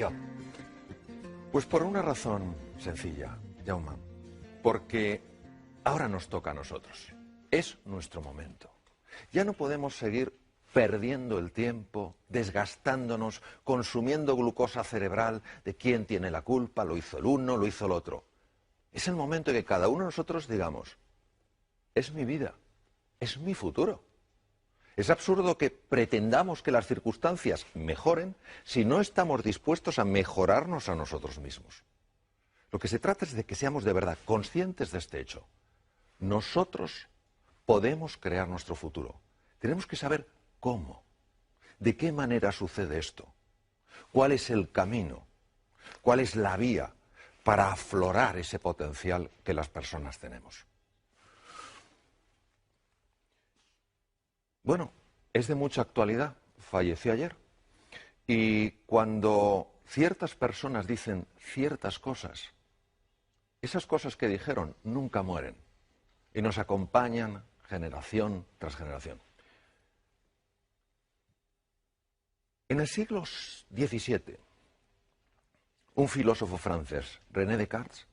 yo? Pues por una razón sencilla, Jaume. Porque ahora nos toca a nosotros. Es nuestro momento. Ya no podemos seguir perdiendo el tiempo, desgastándonos, consumiendo glucosa cerebral de quién tiene la culpa, lo hizo el uno, lo hizo el otro. Es el momento en que cada uno de nosotros digamos, es mi vida, es mi futuro. Es absurdo que pretendamos que las circunstancias mejoren si no estamos dispuestos a mejorarnos a nosotros mismos. Lo que se trata es de que seamos de verdad conscientes de este hecho. Nosotros podemos crear nuestro futuro. Tenemos que saber cómo, de qué manera sucede esto, cuál es el camino, cuál es la vía para aflorar ese potencial que las personas tenemos. Bueno, es de mucha actualidad, falleció ayer, y cuando ciertas personas dicen ciertas cosas, esas cosas que dijeron nunca mueren y nos acompañan generación tras generación. En el siglo XVII, un filósofo francés, René Descartes,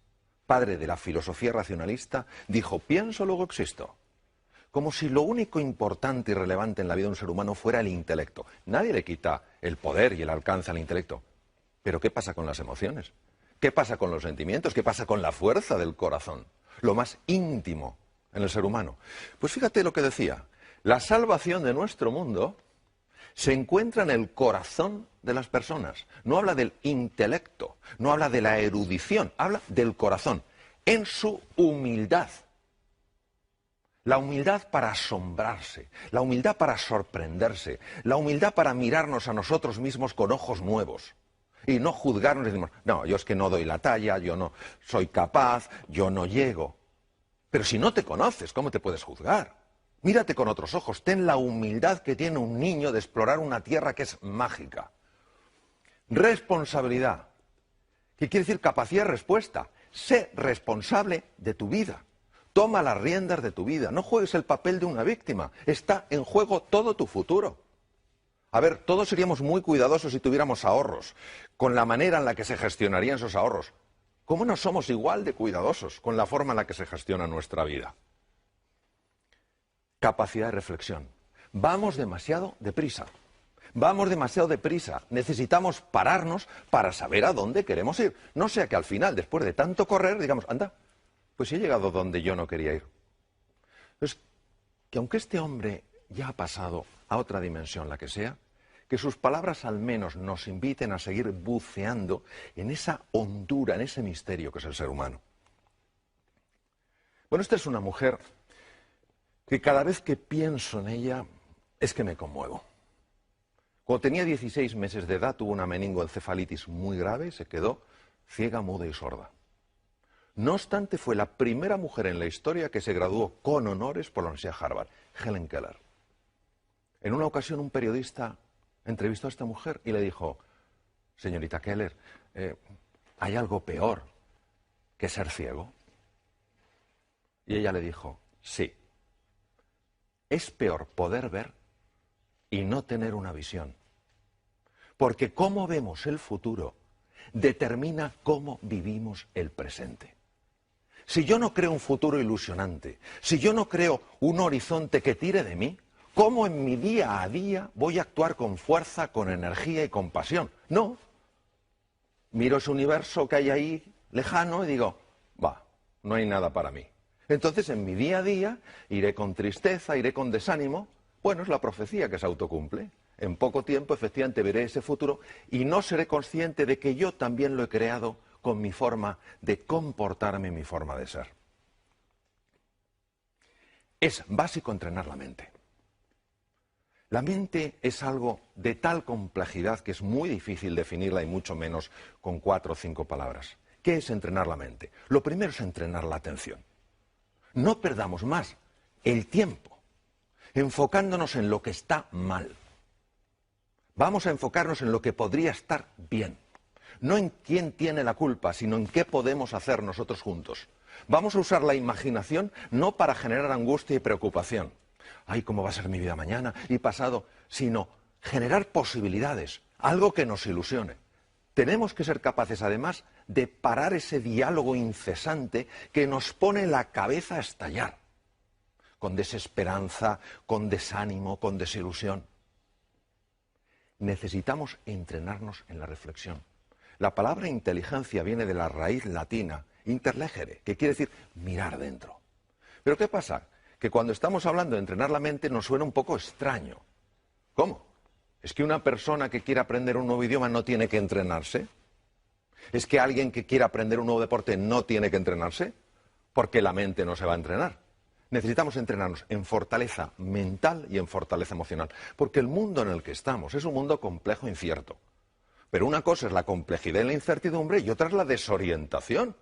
padre de la filosofía racionalista, dijo, pienso, luego existo. Como si lo único importante y relevante en la vida de un ser humano fuera el intelecto. Nadie le quita el poder y el alcance al intelecto. Pero ¿qué pasa con las emociones? ¿Qué pasa con los sentimientos? ¿Qué pasa con la fuerza del corazón? Lo más íntimo en el ser humano. Pues fíjate lo que decía. La salvación de nuestro mundo se encuentra en el corazón de las personas. No habla del intelecto, no habla de la erudición, habla del corazón, en su humildad. La humildad para asombrarse, la humildad para sorprenderse, la humildad para mirarnos a nosotros mismos con ojos nuevos y no juzgarnos y decimos, no, yo es que no doy la talla, yo no soy capaz, yo no llego. Pero si no te conoces, ¿cómo te puedes juzgar? Mírate con otros ojos, ten la humildad que tiene un niño de explorar una tierra que es mágica. Responsabilidad, ¿qué quiere decir capacidad de respuesta? Sé responsable de tu vida. Toma las riendas de tu vida, no juegues el papel de una víctima, está en juego todo tu futuro. A ver, todos seríamos muy cuidadosos si tuviéramos ahorros, con la manera en la que se gestionarían esos ahorros. ¿Cómo no somos igual de cuidadosos con la forma en la que se gestiona nuestra vida? Capacidad de reflexión. Vamos demasiado deprisa. Vamos demasiado deprisa. Necesitamos pararnos para saber a dónde queremos ir. No sea que al final, después de tanto correr, digamos, anda, pues he llegado donde yo no quería ir. Entonces, que aunque este hombre ya ha pasado a otra dimensión, la que sea, que sus palabras al menos nos inviten a seguir buceando en esa hondura, en ese misterio que es el ser humano. Bueno, esta es una mujer que cada vez que pienso en ella es que me conmuevo. Cuando tenía 16 meses de edad tuvo una meningoencefalitis muy grave y se quedó ciega, muda y sorda. No obstante, fue la primera mujer en la historia que se graduó con honores por la Universidad de Harvard, Helen Keller. En una ocasión un periodista entrevistó a esta mujer y le dijo, señorita Keller, ¿hay algo peor que ser ciego? Y ella le dijo, sí, es peor poder ver y no tener una visión. Porque cómo vemos el futuro determina cómo vivimos el presente. Si yo no creo un futuro ilusionante, si yo no creo un horizonte que tire de mí, ¿cómo en mi día a día voy a actuar con fuerza, con energía y con pasión? No. Miro ese universo que hay ahí lejano y digo, va, no hay nada para mí. Entonces en mi día a día iré con tristeza, iré con desánimo. Bueno, es la profecía que se autocumple. En poco tiempo efectivamente veré ese futuro y no seré consciente de que yo también lo he creado con mi forma de comportarme, mi forma de ser. Es básico entrenar la mente. La mente es algo de tal complejidad que es muy difícil definirla y mucho menos con 4 o 5 palabras. ¿Qué es entrenar la mente? Lo primero es entrenar la atención. No perdamos más el tiempo enfocándonos en lo que está mal. Vamos a enfocarnos en lo que podría estar bien. No en quién tiene la culpa, sino en qué podemos hacer nosotros juntos. Vamos a usar la imaginación no para generar angustia y preocupación. Ay, ¿cómo va a ser mi vida mañana y pasado? Sino generar posibilidades, algo que nos ilusione. Tenemos que ser capaces, además, de parar ese diálogo incesante que nos pone la cabeza a estallar, con desesperanza, con desánimo, con desilusión. Necesitamos entrenarnos en la reflexión. La palabra inteligencia viene de la raíz latina, interlegere, que quiere decir mirar dentro. Pero ¿qué pasa? Que cuando estamos hablando de entrenar la mente nos suena un poco extraño. ¿Cómo? ¿Es que una persona que quiera aprender un nuevo idioma no tiene que entrenarse? ¿Es que alguien que quiera aprender un nuevo deporte no tiene que entrenarse? Porque la mente no se va a entrenar. Necesitamos entrenarnos en fortaleza mental y en fortaleza emocional. Porque el mundo en el que estamos es un mundo complejo e incierto. Pero una cosa es la complejidad y la incertidumbre y otra es la desorientación.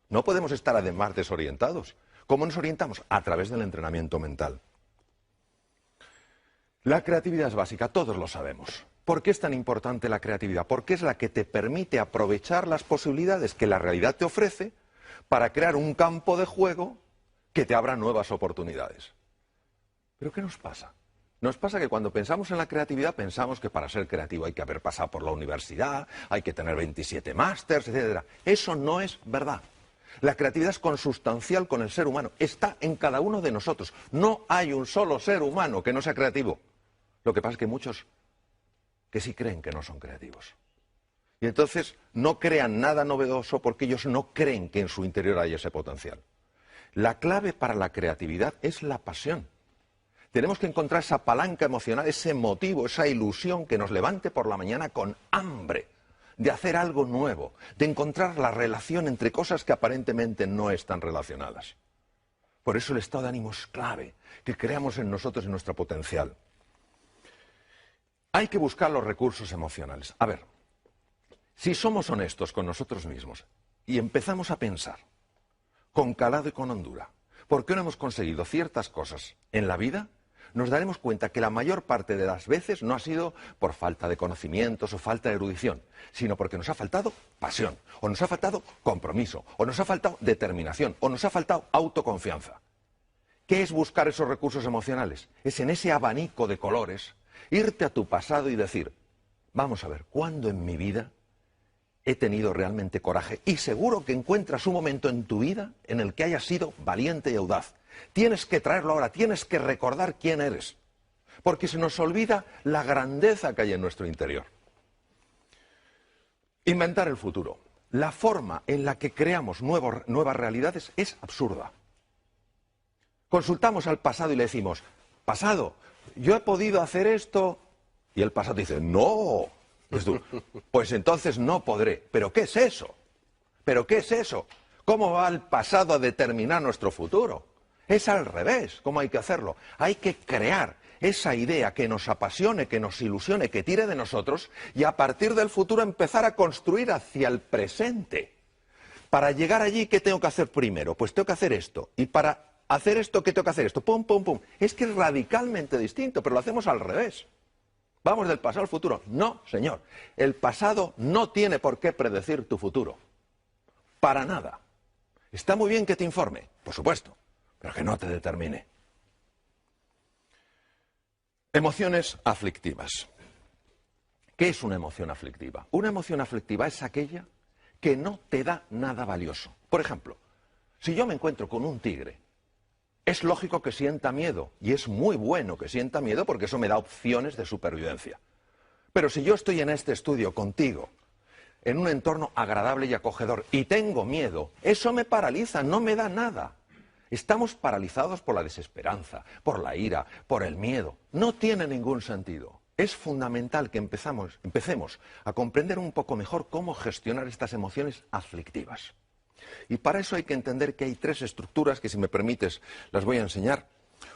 No podemos estar además desorientados. ¿Cómo nos orientamos? A través del entrenamiento mental. La creatividad es básica, todos lo sabemos. ¿Por qué es tan importante la creatividad? Porque es la que te permite aprovechar las posibilidades que la realidad te ofrece para crear un campo de juego que te abra nuevas oportunidades. ¿Pero qué nos pasa? Nos pasa que cuando pensamos en la creatividad pensamos que para ser creativo hay que haber pasado por la universidad, hay que tener 27 másters, etc. Eso no es verdad. La creatividad es consustancial con el ser humano, está en cada uno de nosotros. No hay un solo ser humano que no sea creativo. Lo que pasa es que hay muchos que sí creen que no son creativos. Y entonces no crean nada novedoso porque ellos no creen que en su interior hay ese potencial. La clave para la creatividad es la pasión. Tenemos que encontrar esa palanca emocional, ese motivo, esa ilusión que nos levante por la mañana con hambre de hacer algo nuevo, de encontrar la relación entre cosas que aparentemente no están relacionadas. Por eso el estado de ánimo es clave, que creamos en nosotros y en nuestro potencial. Hay que buscar los recursos emocionales. A ver, si somos honestos con nosotros mismos y empezamos a pensar con calado y con hondura, ¿por qué no hemos conseguido ciertas cosas en la vida? Nos daremos cuenta que la mayor parte de las veces no ha sido por falta de conocimientos o falta de erudición, sino porque nos ha faltado pasión, o nos ha faltado compromiso, o nos ha faltado determinación, o nos ha faltado autoconfianza. ¿Qué es buscar esos recursos emocionales? Es en ese abanico de colores irte a tu pasado y decir, vamos a ver, ¿cuándo en mi vida he tenido realmente coraje? Y seguro que encuentras un momento en tu vida en el que hayas sido valiente y audaz. Tienes que traerlo ahora, tienes que recordar quién eres, porque se nos olvida la grandeza que hay en nuestro interior. Inventar el futuro. La forma en la que creamos nuevas realidades es absurda. Consultamos al pasado y le decimos, pasado, yo he podido hacer esto, y el pasado dice, no. Pues entonces no podré. ¿Pero qué es eso? ¿Pero qué es eso? ¿Cómo va el pasado a determinar nuestro futuro? Es al revés, ¿cómo hay que hacerlo? Hay que crear esa idea que nos apasione, que nos ilusione, que tire de nosotros y a partir del futuro empezar a construir hacia el presente. Para llegar allí, ¿qué tengo que hacer primero? Pues tengo que hacer esto. Y para hacer esto, ¿qué tengo que hacer esto? Pum, pum, pum. Es que es radicalmente distinto, pero lo hacemos al revés. ¿Vamos del pasado al futuro? No, señor. El pasado no tiene por qué predecir tu futuro. Para nada. Está muy bien que te informe, por supuesto, pero que no te determine. Emociones aflictivas. ¿Qué es una emoción aflictiva? Una emoción aflictiva es aquella que no te da nada valioso. Por ejemplo, si yo me encuentro con un tigre, es lógico que sienta miedo, y es muy bueno que sienta miedo porque eso me da opciones de supervivencia. Pero si yo estoy en este estudio contigo, en un entorno agradable y acogedor, y tengo miedo, eso me paraliza, no me da nada. Estamos paralizados por la desesperanza, por la ira, por el miedo. No tiene ningún sentido. Es fundamental que empecemos a comprender un poco mejor cómo gestionar estas emociones aflictivas. Y para eso hay que entender que hay tres estructuras que, si me permites, las voy a enseñar.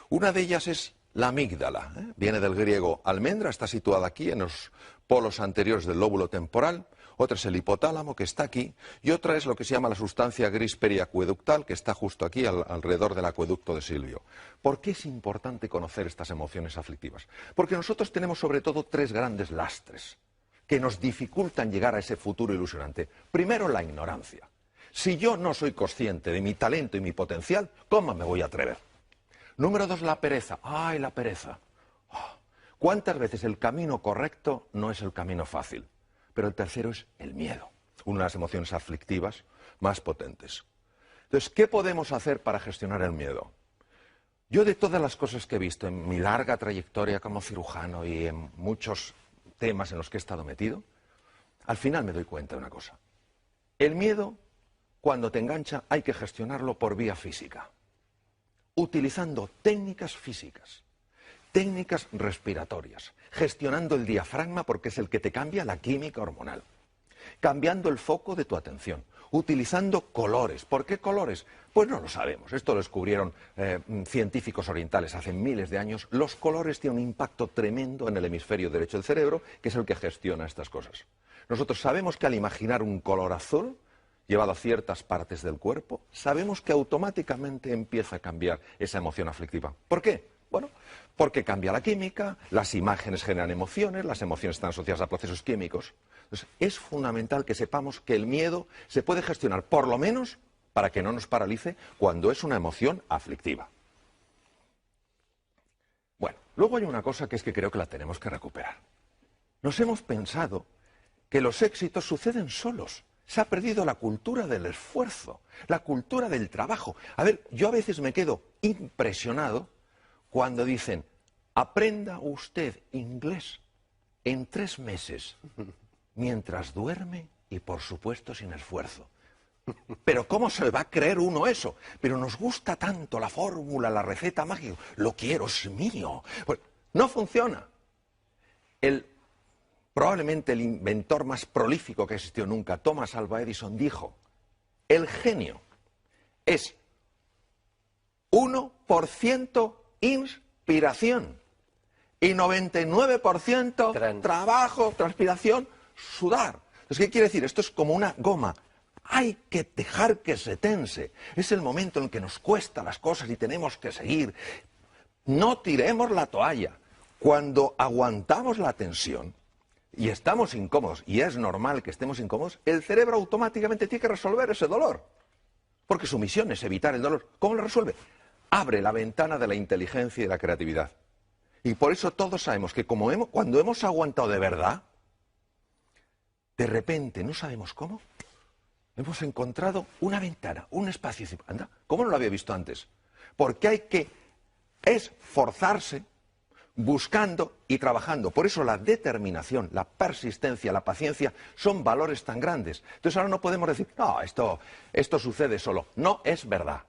Una de ellas es la amígdala. Viene del griego almendra, está situada aquí en los polos anteriores del lóbulo temporal. Otra es el hipotálamo, que está aquí, y otra es lo que se llama la sustancia gris periacueductal, que está justo aquí, alrededor del acueducto de Silvio. ¿Por qué es importante conocer estas emociones aflictivas? Porque nosotros tenemos sobre todo tres grandes lastres que nos dificultan llegar a ese futuro ilusionante. Primero, la ignorancia. Si yo no soy consciente de mi talento y mi potencial, ¿cómo me voy a atrever? Número dos, la pereza. ¡Ay, la pereza! ¿Cuántas veces el camino correcto no es el camino fácil? pero el tercero es el miedo, una de las emociones aflictivas más potentes. Entonces, ¿qué podemos hacer para gestionar el miedo? Yo, de todas las cosas que he visto en mi larga trayectoria como cirujano y en muchos temas en los que he estado metido, al final me doy cuenta de una cosa. El miedo, cuando te engancha, hay que gestionarlo por vía física, utilizando técnicas físicas, técnicas respiratorias, gestionando el diafragma porque es el que te cambia la química hormonal, cambiando el foco de tu atención, utilizando colores. ¿Por qué colores? Pues no lo sabemos. Esto lo descubrieron científicos orientales hace miles de años. Los colores tienen un impacto tremendo en el hemisferio derecho del cerebro, que es el que gestiona estas cosas. Nosotros sabemos que al imaginar un color azul llevado a ciertas partes del cuerpo, sabemos que automáticamente empieza a cambiar esa emoción aflictiva. ¿Por qué? Bueno, porque cambia la química, las imágenes generan emociones, las emociones están asociadas a procesos químicos. Entonces, es fundamental que sepamos que el miedo se puede gestionar, por lo menos, para que no nos paralice cuando es una emoción aflictiva. Bueno, luego hay una cosa que es que creo que la tenemos que recuperar. Nos hemos pensado que los éxitos suceden solos. Se ha perdido la cultura del esfuerzo, la cultura del trabajo. A ver, yo a veces me quedo impresionado cuando dicen, aprenda usted inglés en 3 meses, mientras duerme y, por supuesto, sin esfuerzo. Pero ¿cómo se va a creer uno eso? Pero nos gusta tanto la fórmula, la receta mágica. Lo quiero, es mío. Pues no funciona. Probablemente el inventor más prolífico que existió nunca, Thomas Alva Edison, dijo, el genio es 1% inspiración y 99% trabajo, transpiración, sudar. Entonces, ¿qué quiere decir? Esto es como una goma. Hay que dejar que se tense. Es el momento en el que nos cuesta las cosas y tenemos que seguir. No tiremos la toalla. Cuando aguantamos la tensión y estamos incómodos, y es normal que estemos incómodos, el cerebro automáticamente tiene que resolver ese dolor. Porque su misión es evitar el dolor. ¿Cómo lo resuelve? Abre la ventana de la inteligencia y de la creatividad. Y por eso todos sabemos que cuando hemos aguantado de verdad, de repente, no sabemos cómo, hemos encontrado una ventana, un espacio. Anda, ¿cómo no lo había visto antes? Porque hay que esforzarse buscando y trabajando. Por eso la determinación, la persistencia, la paciencia son valores tan grandes. Entonces ahora no podemos decir, no, esto sucede solo. No es verdad.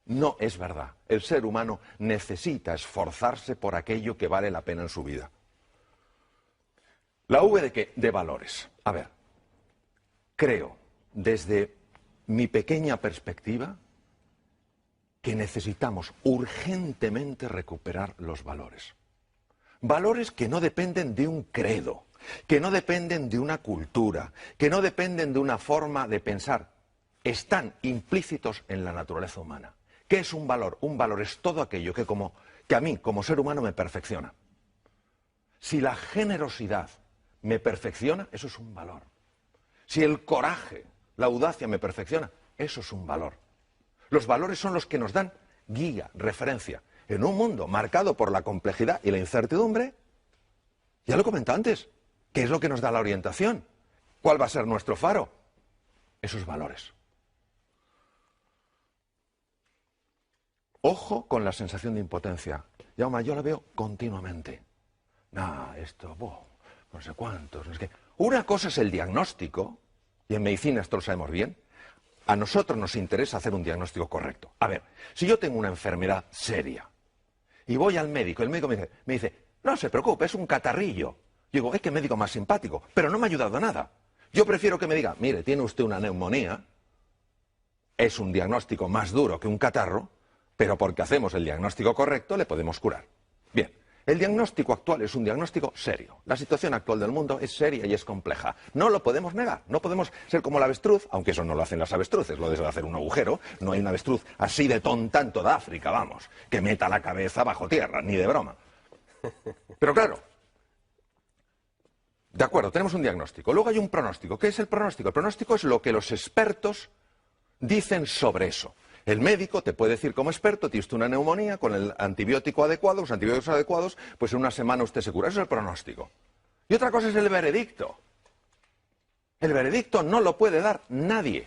No es verdad. El ser humano necesita esforzarse por aquello que vale la pena en su vida. ¿La V de qué? De valores. A ver, creo, desde mi pequeña perspectiva, que necesitamos urgentemente recuperar los valores. Valores que no dependen de un credo, que no dependen de una cultura, que no dependen de una forma de pensar. Están implícitos en la naturaleza humana. ¿Qué es un valor? Un valor es todo aquello que a mí, como ser humano, me perfecciona. Si la generosidad me perfecciona, eso es un valor. Si el coraje, la audacia me perfecciona, eso es un valor. Los valores son los que nos dan guía, referencia. En un mundo marcado por la complejidad y la incertidumbre, ya lo he comentado antes, ¿qué es lo que nos da la orientación? ¿Cuál va a ser nuestro faro? Esos valores. Ojo con la sensación de impotencia. Jaume, yo la veo continuamente. No sé cuántos, no sé qué. Una cosa es el diagnóstico, y en medicina esto lo sabemos bien. A nosotros nos interesa hacer un diagnóstico correcto. A ver, si yo tengo una enfermedad seria y voy al médico, el médico me dice, no se preocupe, es un catarrillo. Yo digo, qué médico más simpático, pero no me ha ayudado a nada. Yo prefiero que me diga, mire, tiene usted una neumonía, es un diagnóstico más duro que un catarro, pero porque hacemos el diagnóstico correcto le podemos curar. Bien, el diagnóstico actual es un diagnóstico serio. La situación actual del mundo es seria y es compleja. No lo podemos negar, no podemos ser como el avestruz, aunque eso no lo hacen las avestruces, lo de hacer un agujero. No hay un avestruz así de tonta en toda África, vamos, que meta la cabeza bajo tierra, ni de broma. Pero claro, de acuerdo, tenemos un diagnóstico. Luego hay un pronóstico. ¿Qué es el pronóstico? El pronóstico es lo que los expertos dicen sobre eso. El médico te puede decir como experto, tienes una neumonía, con el antibiótico adecuado, los antibióticos adecuados, pues en una semana usted se cura. Eso es el pronóstico. Y otra cosa es el veredicto. El veredicto no lo puede dar nadie.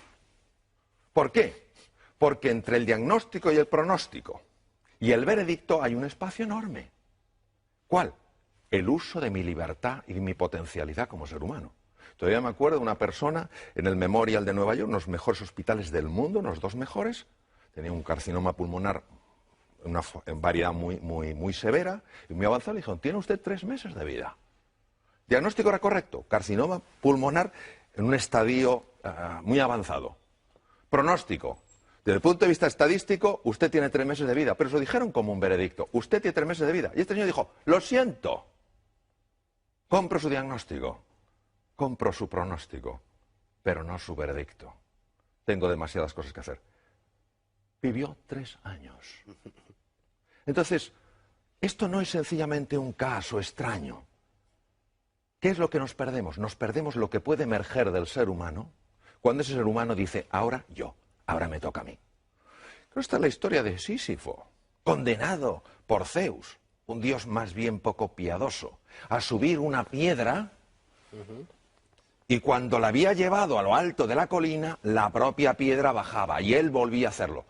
¿Por qué? Porque entre el diagnóstico y el pronóstico y el veredicto hay un espacio enorme. ¿Cuál? El uso de mi libertad y mi potencialidad como ser humano. Todavía me acuerdo de una persona en el Memorial de Nueva York, uno de los mejores hospitales del mundo, unos 2 mejores, tenía un carcinoma pulmonar, una variedad muy severa y muy avanzada. Le dijeron, tiene usted 3 meses de vida. Diagnóstico era correcto, carcinoma pulmonar en un estadio muy avanzado. Pronóstico, desde el punto de vista estadístico, usted tiene 3 meses de vida, pero se lo dijeron como un veredicto, usted tiene 3 meses de vida. Y este señor dijo, lo siento, compro su diagnóstico, compro su pronóstico, pero no su veredicto. Tengo demasiadas cosas que hacer. Vivió 3 años. Entonces, esto no es sencillamente un caso extraño. ¿Qué es lo que nos perdemos? Nos perdemos lo que puede emerger del ser humano cuando ese ser humano dice, ahora yo, ahora me toca a mí. Pero esta es la historia de Sísifo, condenado por Zeus, un dios más bien poco piadoso, a subir una piedra y cuando la había llevado a lo alto de la colina, la propia piedra bajaba y él volvía a hacerlo.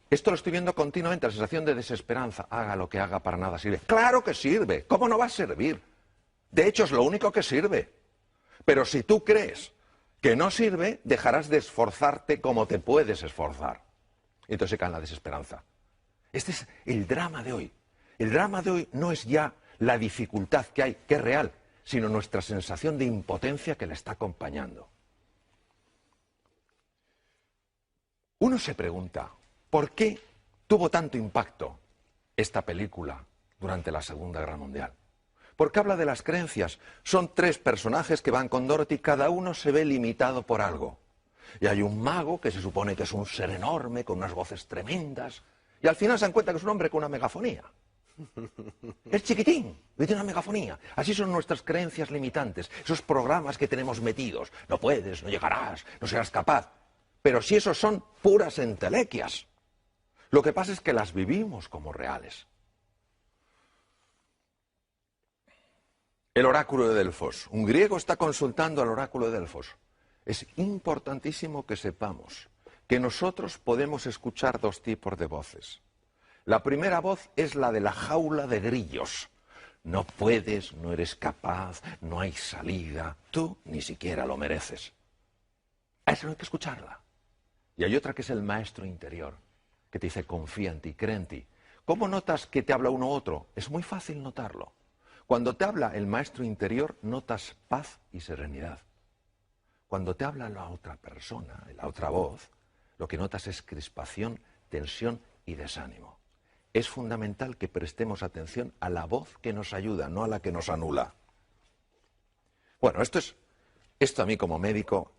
Esto lo estoy viendo continuamente, la sensación de desesperanza. Haga lo que haga, para nada sirve. ¡Claro que sirve! ¿Cómo no va a servir? De hecho, es lo único que sirve. Pero si tú crees que no sirve, dejarás de esforzarte como te puedes esforzar. Y entonces se cae en la desesperanza. Este es el drama de hoy. El drama de hoy no es ya la dificultad que hay, que es real, sino nuestra sensación de impotencia que la está acompañando. Uno se pregunta, ¿por qué tuvo tanto impacto esta película durante la Segunda Guerra Mundial? Porque habla de las creencias. Son 3 personajes que van con Dorothy, cada uno se ve limitado por algo. Y hay un mago que se supone que es un ser enorme, con unas voces tremendas, y al final se dan cuenta que es un hombre con una megafonía. Es chiquitín y tiene una megafonía. Así son nuestras creencias limitantes, esos programas que tenemos metidos. No puedes, no llegarás, no serás capaz. Pero si esos son puras entelequias. Lo que pasa es que las vivimos como reales. El oráculo de Delfos. Un griego está consultando al oráculo de Delfos. Es importantísimo que sepamos que nosotros podemos escuchar 2 tipos de voces. La primera voz es la de la jaula de grillos. No puedes, no eres capaz, no hay salida, tú ni siquiera lo mereces. A eso no hay que escucharla. Y hay otra que es el maestro interior, que te dice confía en ti, cree en ti. ¿Cómo notas que te habla uno u otro? Es muy fácil notarlo. Cuando te habla el maestro interior, notas paz y serenidad. Cuando te habla la otra persona, la otra voz, lo que notas es crispación, tensión y desánimo. Es fundamental que prestemos atención a la voz que nos ayuda, no a la que nos anula. Bueno, esto a mí como médico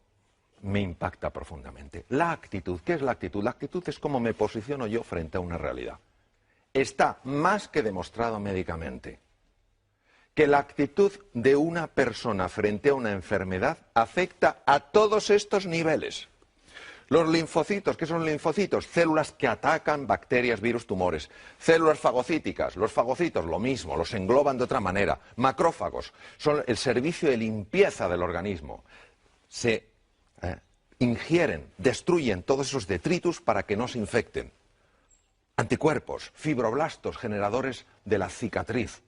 me impacta profundamente. La actitud, ¿qué es la actitud? La actitud es cómo me posiciono yo frente a una realidad. Está más que demostrado médicamente que la actitud de una persona frente a una enfermedad afecta a todos estos niveles. Los linfocitos, ¿qué son linfocitos? Células que atacan bacterias, virus, tumores. Células fagocíticas, los fagocitos, lo mismo, los engloban de otra manera. Macrófagos, son el servicio de limpieza del organismo. Se ingieren, destruyen todos esos detritus para que no se infecten. Anticuerpos, fibroblastos, generadores de la cicatriz.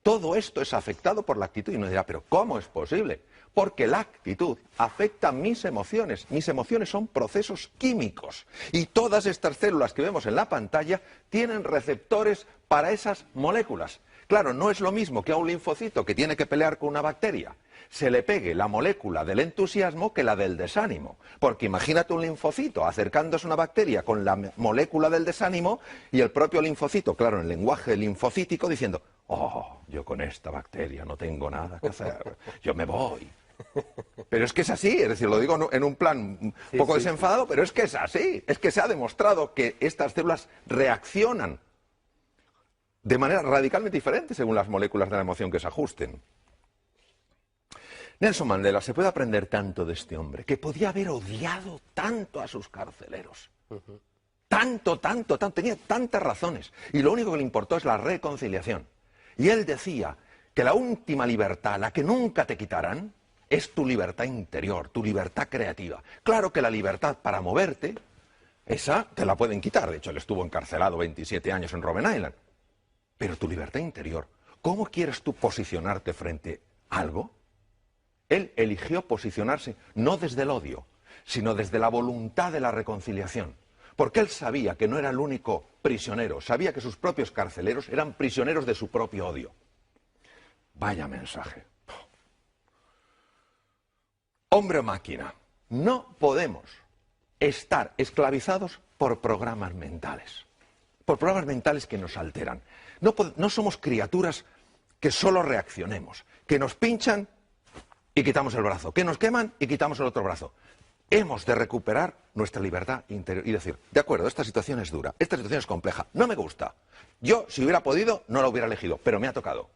Todo esto es afectado por la actitud. Y uno dirá, ¿pero cómo es posible? Porque la actitud afecta mis emociones. Mis emociones son procesos químicos. Y todas estas células que vemos en la pantalla tienen receptores para esas moléculas. Claro, no es lo mismo que a un linfocito que tiene que pelear con una bacteria se le pegue la molécula del entusiasmo que la del desánimo. Porque imagínate un linfocito acercándose a una bacteria con la molécula del desánimo y el propio linfocito, claro, en el lenguaje linfocítico, diciendo, oh, yo con esta bacteria no tengo nada que hacer, yo me voy. Pero es que es así, es decir, lo digo en un plan un poco desenfadado, pero es que es así. Es que se ha demostrado que estas células reaccionan de manera radicalmente diferente según las moléculas de la emoción que se ajusten. Nelson Mandela, se puede aprender tanto de este hombre, que podía haber odiado tanto a sus carceleros. Tanto, tenía tantas razones. Y lo único que le importó es la reconciliación. Y él decía que la última libertad, la que nunca te quitarán, es tu libertad interior, tu libertad creativa. Claro que la libertad para moverte, esa te la pueden quitar. De hecho, él estuvo encarcelado 27 años en Robben Island. Pero tu libertad interior, ¿cómo quieres tú posicionarte frente a algo? Él eligió posicionarse no desde el odio, sino desde la voluntad de la reconciliación. Porque él sabía que no era el único prisionero, sabía que sus propios carceleros eran prisioneros de su propio odio. Vaya mensaje. Hombre o máquina, no podemos estar esclavizados por programas mentales. Por programas mentales que nos alteran. No somos criaturas que solo reaccionemos, que nos pinchan y quitamos el brazo, que nos queman y quitamos el otro brazo. Hemos de recuperar nuestra libertad interior y decir, de acuerdo, esta situación es dura, esta situación es compleja, no me gusta. Yo, si hubiera podido, no la hubiera elegido, pero me ha tocado.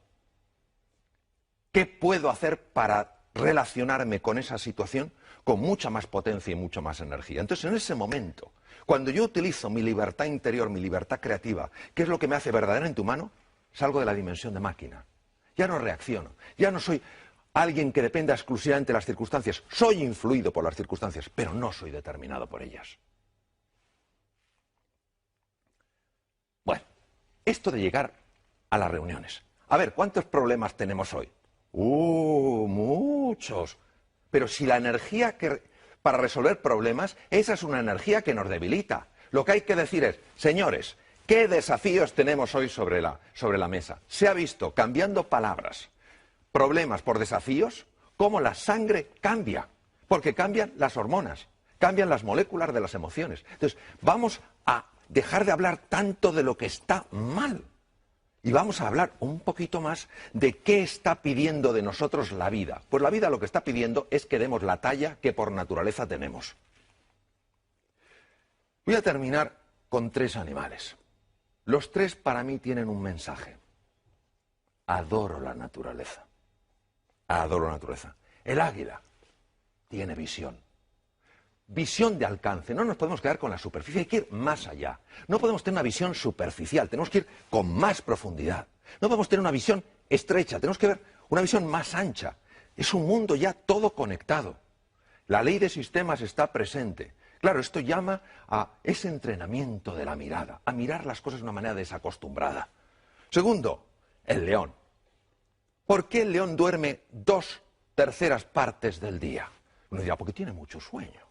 ¿Qué puedo hacer para relacionarme con esa situación con mucha más potencia y mucha más energía? Entonces, en ese momento, cuando yo utilizo mi libertad interior, mi libertad creativa, ¿qué es lo que me hace verdaderamente humano? Salgo de la dimensión de máquina. Ya no reacciono, ya no soy alguien que dependa exclusivamente de las circunstancias. Soy influido por las circunstancias, pero no soy determinado por ellas. Bueno, esto de llegar a las reuniones. A ver, ¿cuántos problemas tenemos hoy? Muchos. Pero si la energía para resolver problemas, esa es una energía que nos debilita. Lo que hay que decir es, señores, ¿qué desafíos tenemos hoy sobre la mesa? Se ha visto, cambiando palabras, problemas por desafíos, cómo la sangre cambia, porque cambian las hormonas, cambian las moléculas de las emociones. Entonces, vamos a dejar de hablar tanto de lo que está mal y vamos a hablar un poquito más de qué está pidiendo de nosotros la vida. Pues la vida lo que está pidiendo es que demos la talla que por naturaleza tenemos. Voy a terminar con 3 animales. Los 3 para mí tienen un mensaje. Adoro la naturaleza. Adoro la naturaleza. El águila tiene visión. Visión de alcance. No nos podemos quedar con la superficie, hay que ir más allá. No podemos tener una visión superficial, tenemos que ir con más profundidad. No podemos tener una visión estrecha, tenemos que ver una visión más ancha. Es un mundo ya todo conectado. La ley de sistemas está presente. Claro, esto llama a ese entrenamiento de la mirada, a mirar las cosas de una manera desacostumbrada. Segundo, el león. ¿Por qué el león duerme 2/3 partes del día? Uno dirá, porque tiene mucho sueño.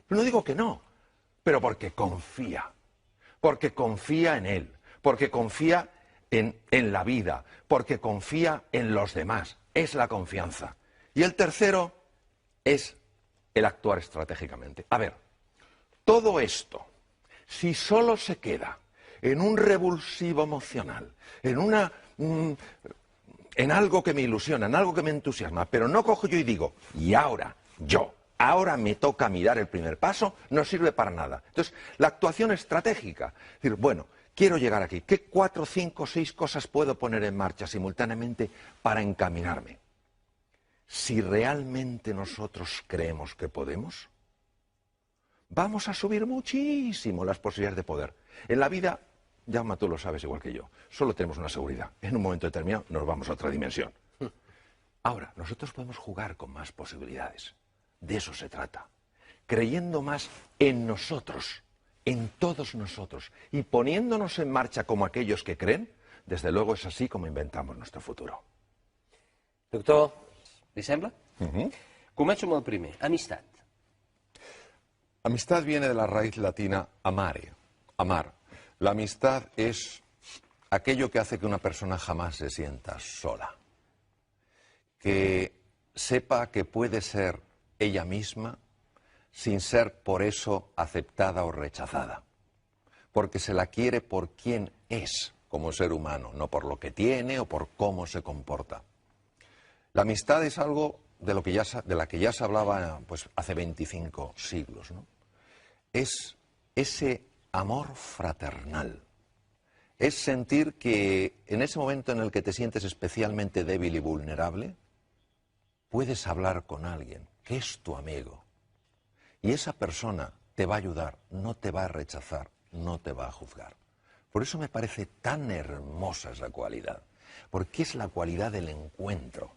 No digo que no, pero porque confía en él, porque confía en la vida, porque confía en los demás. Es la confianza. Y el tercero es el actuar estratégicamente. A ver, todo esto, si solo se queda en un revulsivo emocional, en algo que me ilusiona, en algo que me entusiasma, pero no cojo yo y digo, y ahora me toca a mí dar el primer paso, no sirve para nada. Entonces, la actuación estratégica, es decir, bueno, quiero llegar aquí, ¿qué 4, 5, 6 cosas puedo poner en marcha simultáneamente para encaminarme? Si realmente nosotros creemos que podemos, vamos a subir muchísimo las posibilidades de poder. En la vida, Jaume, tú lo sabes igual que yo, solo tenemos una seguridad. En un momento determinado nos vamos a otra dimensión. Ahora, nosotros podemos jugar con más posibilidades. De eso se trata. Creyendo más en nosotros, en todos nosotros, y poniéndonos en marcha como aquellos que creen, desde luego es así como inventamos nuestro futuro. Doctor, li sembla? Començo amb el primer, amistat. Amistad viene de la raíz latina amare, amar. La amistad es aquello que hace que una persona jamás se sienta sola. Que sepa que puede ser ella misma sin ser por eso aceptada o rechazada. Porque se la quiere por quien es como ser humano, no por lo que tiene o por cómo se comporta. La amistad es algo de la que ya se hablaba pues, hace 25 siglos, ¿no? Es ese amor fraternal. Es sentir que en ese momento en el que te sientes especialmente débil y vulnerable, puedes hablar con alguien que es tu amigo. Y esa persona te va a ayudar, no te va a rechazar, no te va a juzgar. Por eso me parece tan hermosa esa cualidad, porque es la cualidad del encuentro.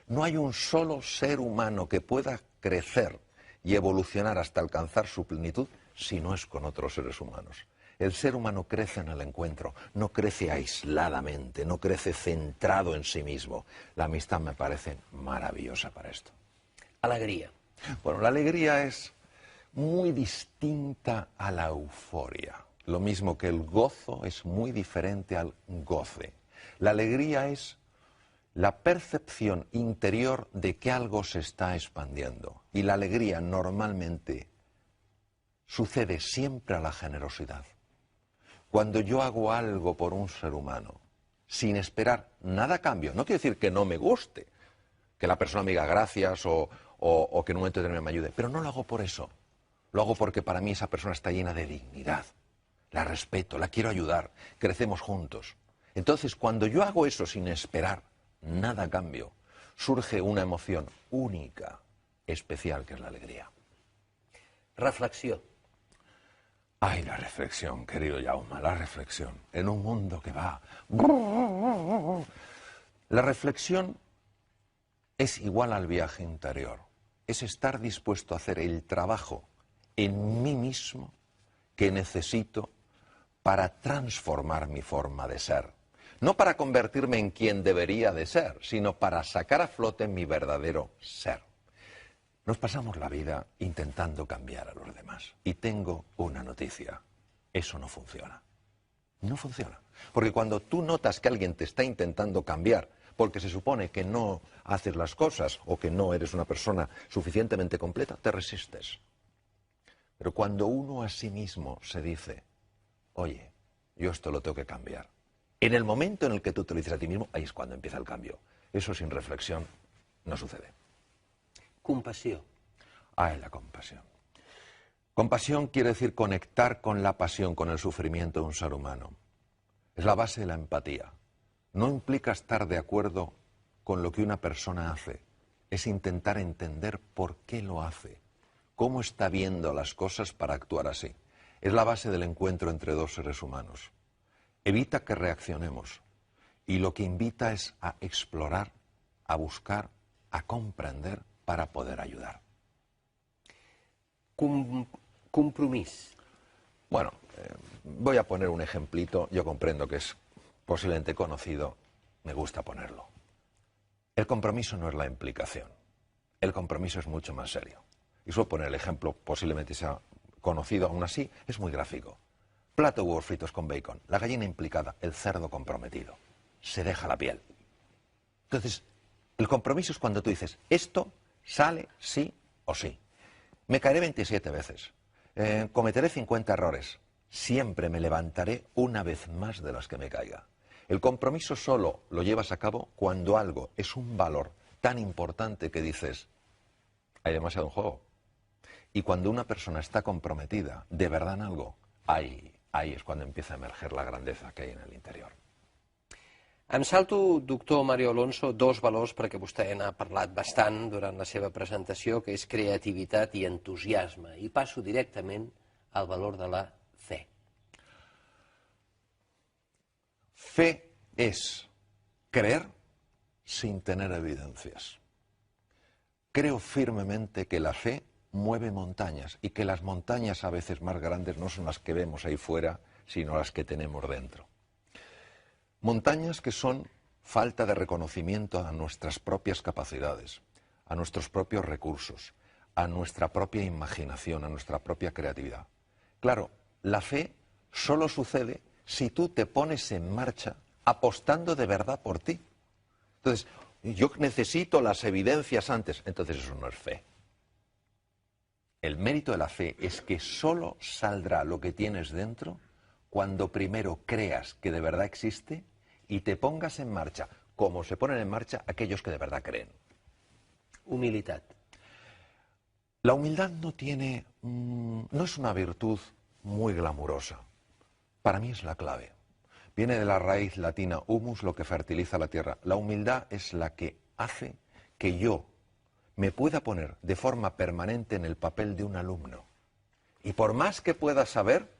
No hay un solo ser humano que pueda crecer y evolucionar hasta alcanzar su plenitud si no es con otros seres humanos. El ser humano crece en el encuentro, no crece aisladamente, no crece centrado en sí mismo. La amistad me parece maravillosa para esto. Alegria. Bueno, la alegría es muy distinta a la euforia. Lo mismo que el gozo es muy diferente al goce. La alegría es la percepción interior de que algo se está expandiendo. Y la alegría normalmente sucede siempre a la generosidad. Cuando yo hago algo por un ser humano, sin esperar nada a cambio, no quiere decir que no me guste, que la persona me diga gracias o que en un momento determinado me ayude, pero no lo hago por eso. Lo hago porque para mí esa persona está llena de dignidad. La respeto, la quiero ayudar, crecemos juntos. Entonces, cuando yo hago eso sin esperar nada a cambio, surge una emoción única, especial, que es la alegría. Reflexió. Ay, la reflexión, querido Jaume, la reflexión. En un mundo que va... La reflexión es igual al viaje interior. Es estar dispuesto a hacer el trabajo en mí mismo que necesito para transformar mi forma de ser. No para convertirme en quien debería de ser, sino para sacar a flote mi verdadero ser. Nos pasamos la vida intentando cambiar a los demás. Y tengo una noticia. Eso no funciona. No funciona. Porque cuando tú notas que alguien te está intentando cambiar, porque se supone que no haces las cosas o que no eres una persona suficientemente completa, te resistes. Pero cuando uno a sí mismo se dice, oye, yo esto lo tengo que cambiar. En el momento en el que tú te lo dices a ti mismo, ahí es cuando empieza el cambio. Eso sin reflexión no sucede. Compassió. Ay, la compasión. Compasión quiere decir conectar con la pasión, con el sufrimiento de un ser humano. Es la base de la empatía. No implica estar de acuerdo con lo que una persona hace. Es intentar entender por qué lo hace. Cómo está viendo las cosas para actuar así. Es la base del encuentro entre dos seres humanos. Evita que reaccionemos. Y lo que invita es a explorar, a buscar, a comprender para poder ayudar. Compromís. Bueno, voy a poner un ejemplito. Yo comprendo que es posiblemente conocido. Me gusta ponerlo. El compromiso no es la implicación. El compromiso es mucho más serio. Y suelo poner el ejemplo, posiblemente sea conocido, aún así, es muy gráfico. Plato de huevos fritos con bacon. La gallina implicada, el cerdo comprometido. Se deja la piel. Entonces, el compromiso es cuando tú dices, esto sale sí o sí. Me caeré 27 veces. Cometeré 50 errores. Siempre me levantaré una vez más de las que me caiga. El compromiso solo lo llevas a cabo cuando algo es un valor tan importante que dices, hay demasiado en juego. Y cuando una persona está comprometida de verdad en algo, ahí es cuando empieza a emerger la grandeza que hay en el interior. Em salto, doctor Mario Alonso, dos valors perquè vostè n'ha parlat bastant durant la seva presentació, que és creativitat i entusiasme. I passo directament al valor de la fe. Fe es creer sin tener evidencias. Creo firmemente que la fe mueve montañas y que las montañas a veces más grandes no son las que vemos ahí fuera, sino las que tenemos dentro. Montañas que son falta de reconocimiento a nuestras propias capacidades, a nuestros propios recursos, a nuestra propia imaginación, a nuestra propia creatividad. Claro, la fe solo sucede si tú te pones en marcha apostando de verdad por ti. Entonces, yo necesito las evidencias antes, entonces eso no es fe. El mérito de la fe es que solo saldrá lo que tienes dentro cuando primero creas que de verdad existe y te pongas en marcha, como se ponen en marcha aquellos que de verdad creen. Humilitat. La humildad no es una virtud muy glamurosa. Para mí es la clave. Viene de la raíz latina humus, lo que fertiliza la tierra. La humildad es la que hace que yo me pueda poner de forma permanente en el papel de un alumno. Y por más que pueda saber,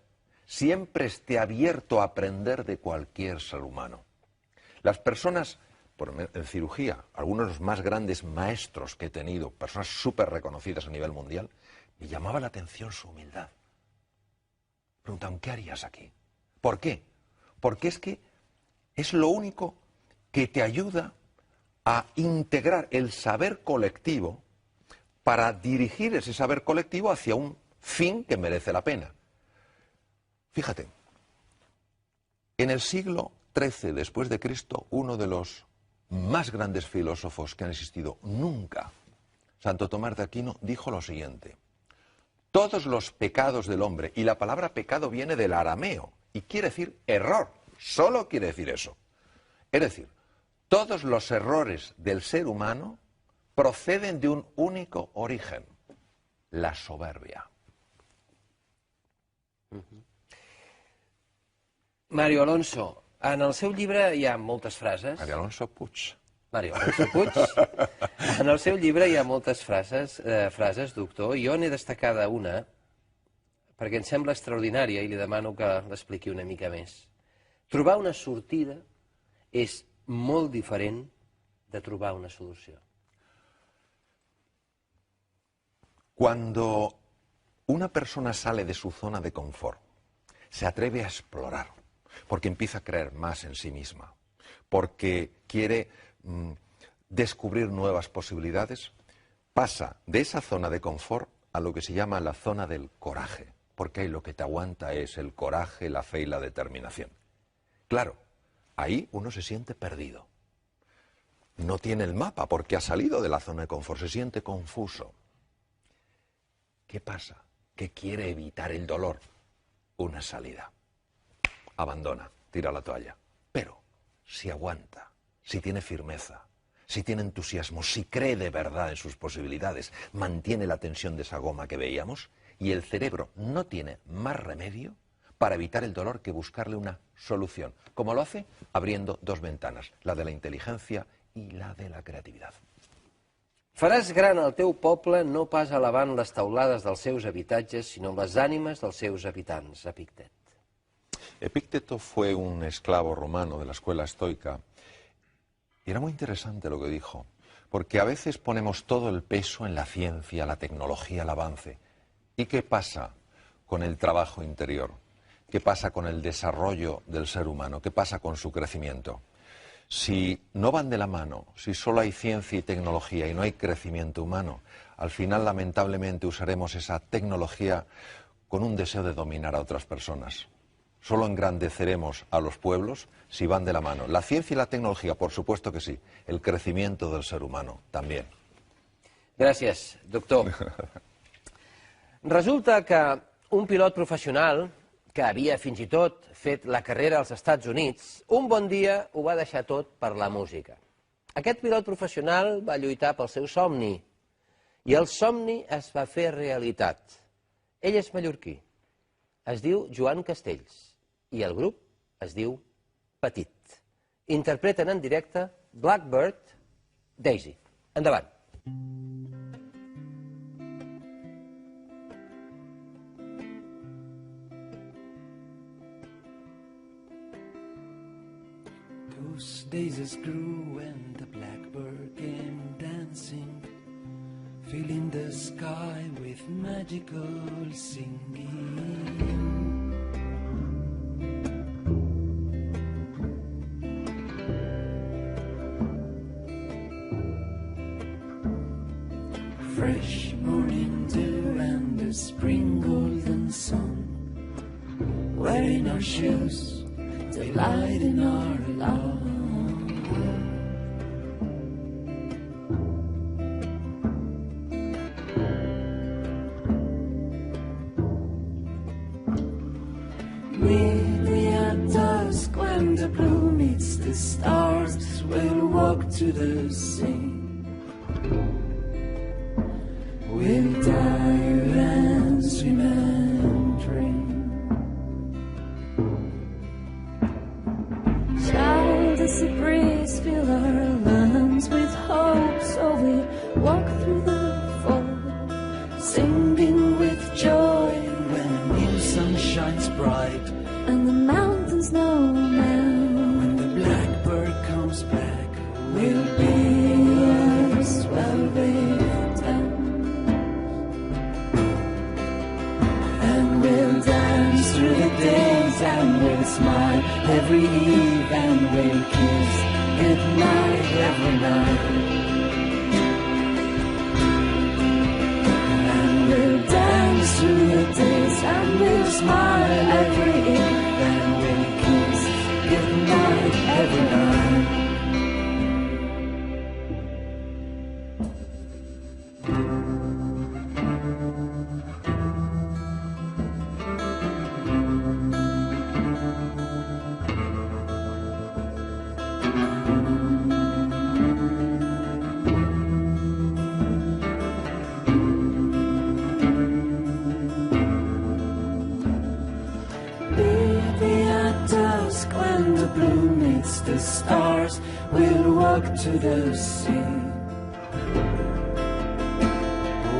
siempre esté abierto a aprender de cualquier ser humano. Las personas en cirugía, algunos de los más grandes maestros que he tenido, personas súper reconocidas a nivel mundial, me llamaba la atención su humildad. Preguntaban, ¿qué harías aquí? ¿Por qué? Porque es que es lo único que te ayuda a integrar el saber colectivo para dirigir ese saber colectivo hacia un fin que merece la pena. Fíjate, en el siglo XIII después de Cristo, uno de los más grandes filósofos que han existido nunca, Santo Tomás de Aquino, dijo lo siguiente: todos los pecados del hombre, y la palabra pecado viene del arameo, y quiere decir error, solo quiere decir eso. Es decir, todos los errores del ser humano proceden de un único origen, la soberbia. Mario Alonso, en el seu llibre hi ha moltes frases. Mario Alonso Puig. Mario Alonso Puig. En el seu llibre hi ha moltes frases, doctor, i jo n'he destacada una, perquè em sembla extraordinària i li demano que l'expliqui una mica més. Trobar una sortida és molt diferent de trobar una solució. Cuando una persona sale de su zona de confort, se atreve a explorar, porque empieza a creer más en sí misma, porque quiere descubrir nuevas posibilidades, pasa de esa zona de confort a lo que se llama la zona del coraje, porque ahí lo que te aguanta es el coraje, la fe y la determinación. Claro, ahí uno se siente perdido. No tiene el mapa porque ha salido de la zona de confort, se siente confuso. ¿Qué pasa? Que quiere evitar el dolor. Una salida. Abandona, tira la toalla. Pero si aguanta, si tiene firmeza, si tiene entusiasmo, si cree de verdad en sus posibilidades, mantiene la tensión de esa goma que veíamos, y el cerebro no tiene más remedio para evitar el dolor que buscarle una solución. ¿Cómo lo hace? Abriendo dos ventanas, la de la inteligencia y la de la creatividad. Faràs gran el teu poble no pas elevant les taulades dels seus habitatges, sinó les ànimes dels seus habitants, Epictet. Epicteto fue un esclavo romano de la escuela estoica y era muy interesante lo que dijo, porque a veces ponemos todo el peso en la ciencia, la tecnología, el avance. ¿Y qué pasa con el trabajo interior? ¿Qué pasa con el desarrollo del ser humano? ¿Qué pasa con su crecimiento? Si no van de la mano, si solo hay ciencia y tecnología y no hay crecimiento humano, al final lamentablemente usaremos esa tecnología con un deseo de dominar a otras personas. Solo engrandeceremos a los pueblos si van de la mano. La ciencia y la tecnología, por supuesto que sí. El crecimiento del ser humano, también. Gràcies, doctor. Resulta que un pilot professional que havia fins i tot fet la carrera als Estats Units, un bon dia ho va deixar tot per la música. Aquest pilot professional va lluitar pel seu somni, i el somni es va fer realitat. Ell és mallorquí, es diu Joan Castells, i el grup es diu Petit. Interpreten en directe Blackbird, Daisy. Endavant. Those daisies grew and the blackbird came dancing, filling the sky with magical singing. Fresh morning dew and the spring golden sun, wearing our shoes, delight in our love. Midway at dusk, when the blue meets the stars, we'll walk to the sea. We'll dive and swim and dream. Child, as the breeze fill our lungs with hope, so we walk through the fog, singing with joy when the new sun shines bright and the mountains know now. When the blackbird comes back, every night. And we'll dance through the days, and we'll smile every eve, and we'll kiss goodnight every night. When the blue meets the stars, we'll walk to the sea.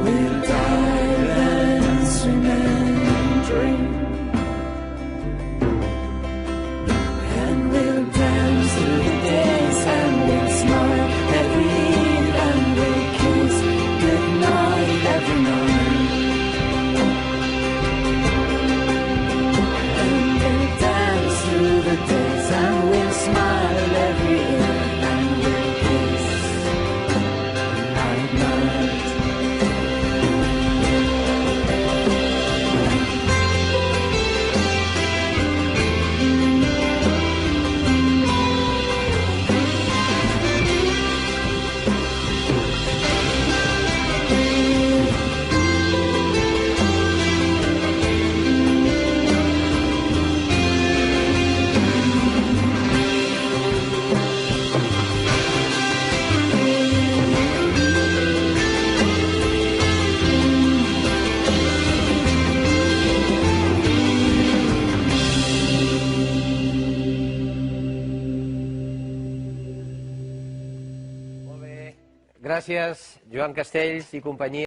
We'll dive and swim and dream, and we'll dance through the days, and we'll smile every eve, and we'll kiss goodnight every night. And we'll smile every year, and we'll kiss night, night. Gràcies, Joan Castells i companyia.